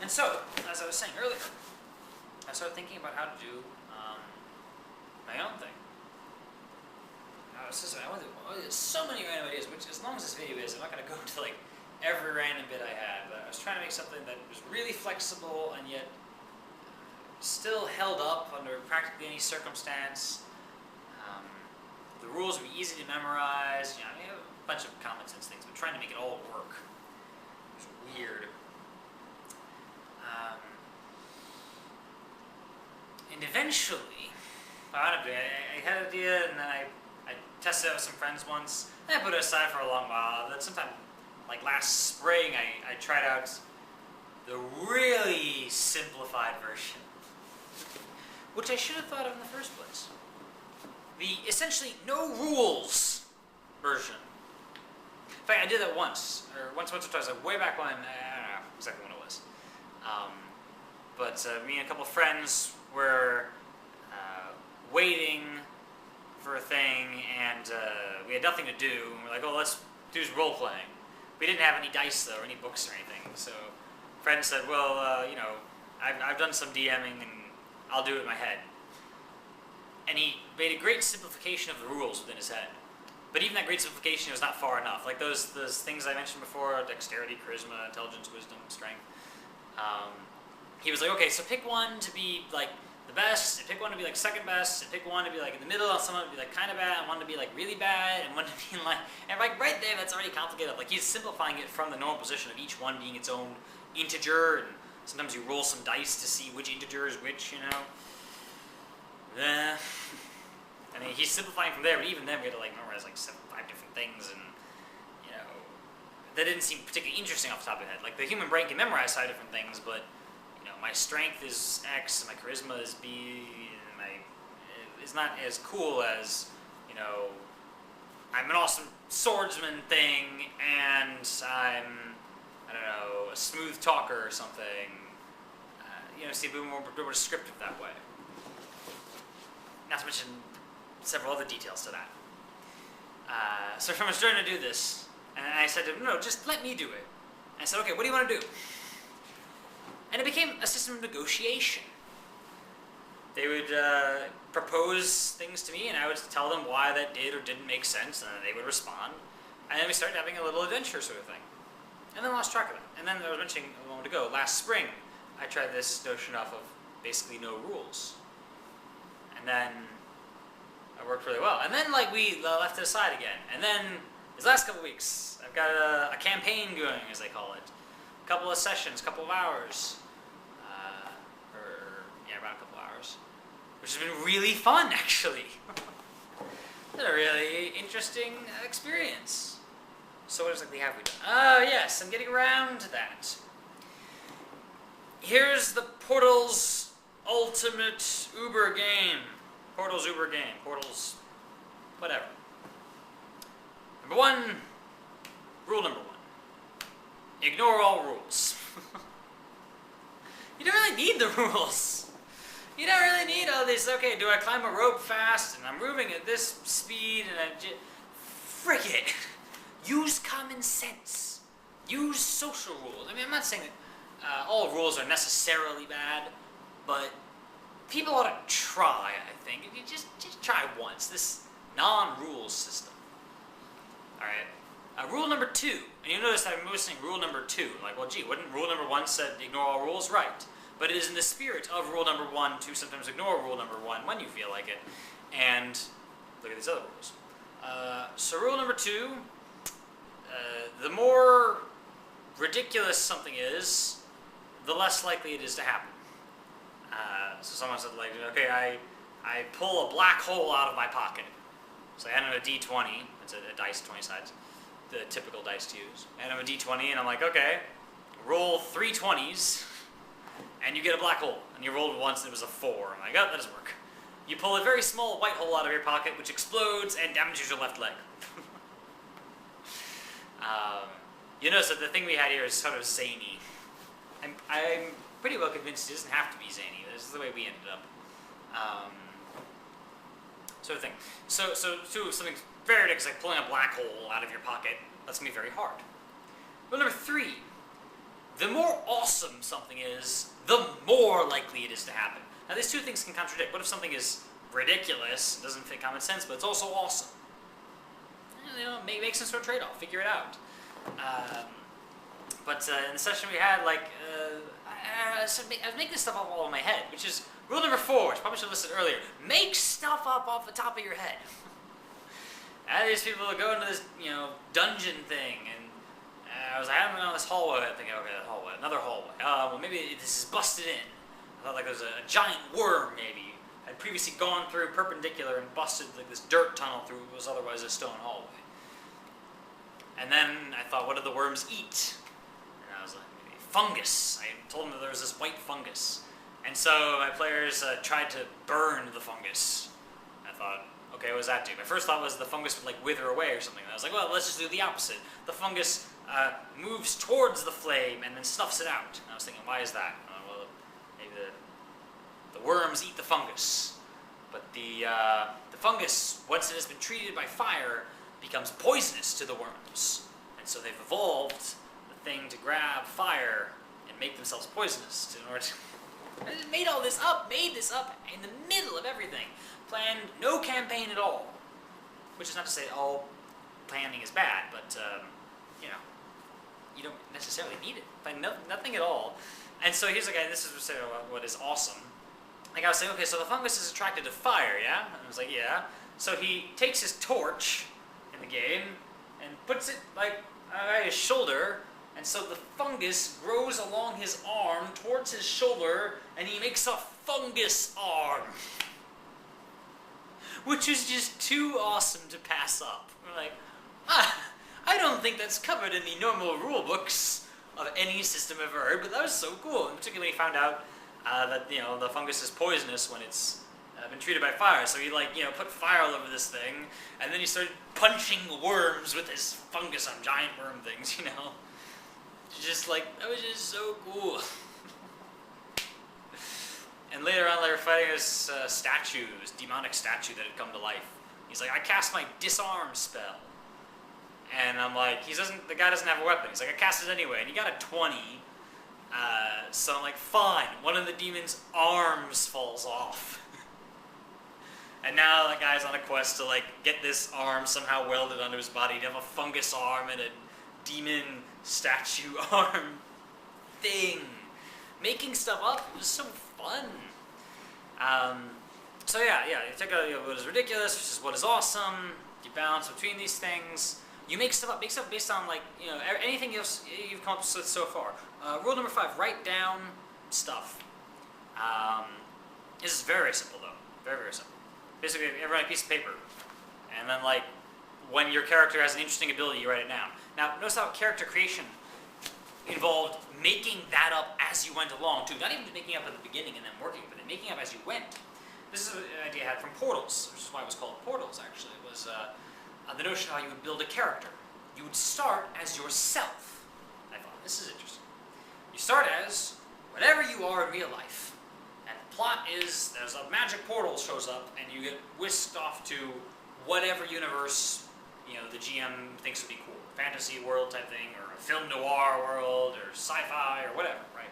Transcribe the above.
And so, as I was saying earlier, I started thinking about how to do my own thing. There's so many random ideas, which as long as this video is, I'm not going to go into like every random bit I had, but I was trying to make something that was really flexible and yet still held up under practically any circumstance. The rules would be easy to memorize, I mean, a bunch of common sense things, but trying to make it all work was weird. And eventually, I had an idea, and then I tested it out with some friends once, and I put it aside for a long while. Then sometime, like last spring, I tried out the really simplified version, which I should have thought of in the first place. The essentially no rules version. In fact, I did that once or twice, like way back when, I don't know exactly when it was. But me and a couple of friends were waiting for a thing, and we had nothing to do. And we're like, oh, let's do some role playing. We didn't have any dice though, or any books or anything. So, a friend said, well, I've done some DMing, and I'll do it in my head. And he made a great simplification of the rules within his head. But even that great simplification was not far enough. Like those things I mentioned before, dexterity, charisma, intelligence, wisdom, strength. He was like, okay, so pick one to be like the best, and pick one to be like second best, and pick one to be like in the middle, and someone to be like kind of bad, and one to be like really bad, and one to be like, and like right there, that's already complicated. Like he's simplifying it from the normal position of each one being its own integer, and sometimes you roll some dice to see which integer is which, I mean, he's simplifying from there, but even then we had to like memorize like 5 different things, and that didn't seem particularly interesting off the top of the head. Like the human brain can memorize 5 different things, but my strength is X, and my charisma is B, and it's not as cool as I'm an awesome swordsman thing, and I'm a smooth talker or something. See a bit more descriptive that way. Not to mention several other details to that. So I was trying to do this, and I said to him, no, just let me do it. And I said, okay, what do you want to do? And it became a system of negotiation. They would propose things to me, and I would tell them why that did or didn't make sense, and then they would respond. And then we started having a little adventure sort of thing. And then lost track of it. And then I was mentioning a moment ago, last spring, I tried this notion of basically no rules. And then it worked really well. And then we left it aside again. And then these last couple weeks, I've got a campaign going, as they call it. A couple of sessions, couple of hours. Around a couple of hours. Which has been really fun, actually. It's been a really interesting experience. So what exactly have we done? Yes, I'm getting around to that. Here's the Portal's ultimate Uber game. Portal's Uber game. Portal's whatever. Number 1, rule number 1. Ignore all rules. You don't really need the rules. You don't really need all this, okay, do I climb a rope fast, and I'm moving at this speed, and frick it. Use common sense. Use social rules. I mean, I'm not saying that all rules are necessarily bad, but people ought to try, I think. If you just try once, this non-rules system. Alright. Rule number 2, and you notice that I'm mostly saying rule number 2. Like, well, gee, wouldn't rule number 1 said ignore all rules? Right. But it is in the spirit of rule number 1 to sometimes ignore rule number 1 when you feel like it. And look at these other rules. So rule number 2, the more ridiculous something is, the less likely it is to happen. So someone said, like, okay, I pull a black hole out of my pocket. So I hand him a D20. It's a dice, 20 sides. The typical dice to use. I hand him a D20, and I'm like, okay, roll 3 20s. And you get a black hole. And you rolled once and it was a 4. I'm like, oh, that doesn't work. You pull a very small white hole out of your pocket, which explodes and damages your left leg. You notice that the thing we had here is sort of zany. I'm pretty well convinced it doesn't have to be zany. This is the way we ended up. Sort of thing. So something very ridiculous, like pulling a black hole out of your pocket, that's going to be very hard. Rule number 3. the more awesome something is, the more likely it is to happen. Now, these two things can contradict. What if something is ridiculous, doesn't fit common sense, but it's also awesome? You know, make some sort of trade-off, figure it out. But in the session we had, like, I was making this stuff up all in my head, which is rule number 4, which I probably should have listed earlier. Make stuff up off the top of your head. And these people go into this, you know, dungeon thing, and I was like, I don't know, this hallway. I'm thinking, okay, that hallway, another hallway. Well, maybe this is busted in. I thought like it was a giant worm, maybe. I'd previously gone through perpendicular and busted like this dirt tunnel through what was otherwise a stone hallway. And then I thought, what do the worms eat? And I was like, maybe fungus. I told them that there was this white fungus. And so my players tried to burn the fungus. I thought, okay, what does that do? My first thought was the fungus would like wither away or something. And I was like, well, let's just do the opposite. The fungus moves towards the flame and then snuffs it out. And I was thinking, why is that? Well, maybe the worms eat the fungus. But the fungus, once it has been treated by fire, becomes poisonous to the worms. And so they've evolved the thing to grab fire and make themselves poisonous in order to... I just made this up in the middle of everything. Planned no campaign at all. Which is not to say all planning is bad, but, you know, you don't necessarily need it. Plan nothing at all. And so here's the guy, this is what is awesome. Like I was saying, okay, so the fungus is attracted to fire, yeah? And I was like, yeah. So he takes his torch in the game and puts it like at his shoulder, and so the fungus grows along his arm towards his shoulder, and he makes a fungus arm. Which is just too awesome to pass up. We're like, I don't think that's covered in the normal rule books of any system I've ever heard, but that was so cool. And particularly when he found out that, you know, the fungus is poisonous when it's been treated by fire. So he, like, you know, put fire all over this thing, and then he started punching worms with his fungus on giant worm things, you know. Just like, that was just so cool. And later on, they were fighting this demonic statue that had come to life. He's like, I cast my disarm spell. And I'm like, the guy doesn't have a weapon. He's like, I cast it anyway. And he got a 20. So I'm like, fine. One of the demon's arms falls off. And now the guy's on a quest to, like, get this arm somehow welded onto his body to have a fungus arm and a demon statue arm thing. Making stuff up was so fun. So yeah, you take out what is ridiculous versus what is awesome. You balance between these things. You make stuff up. Make stuff based on, like, you know, anything else you've come up with so far. Rule number 5: write down stuff. This is very simple though. Very, very simple. Basically, you write a piece of paper, and then, like, when your character has an interesting ability, you write it down. Now, notice how character creation involved making that up as you went along, too. Not even just making up at the beginning and then working, but then making up as you went. This is an idea I had from Portals, which is why it was called Portals, actually. It was the notion of how you would build a character. You would start as yourself. I thought, this is interesting. You start as whatever you are in real life. And the plot is, there's a magic portal shows up, and you get whisked off to whatever universe, you know, the GM thinks would be cool. Fantasy world type thing, or a film noir world, or sci-fi, or whatever, right?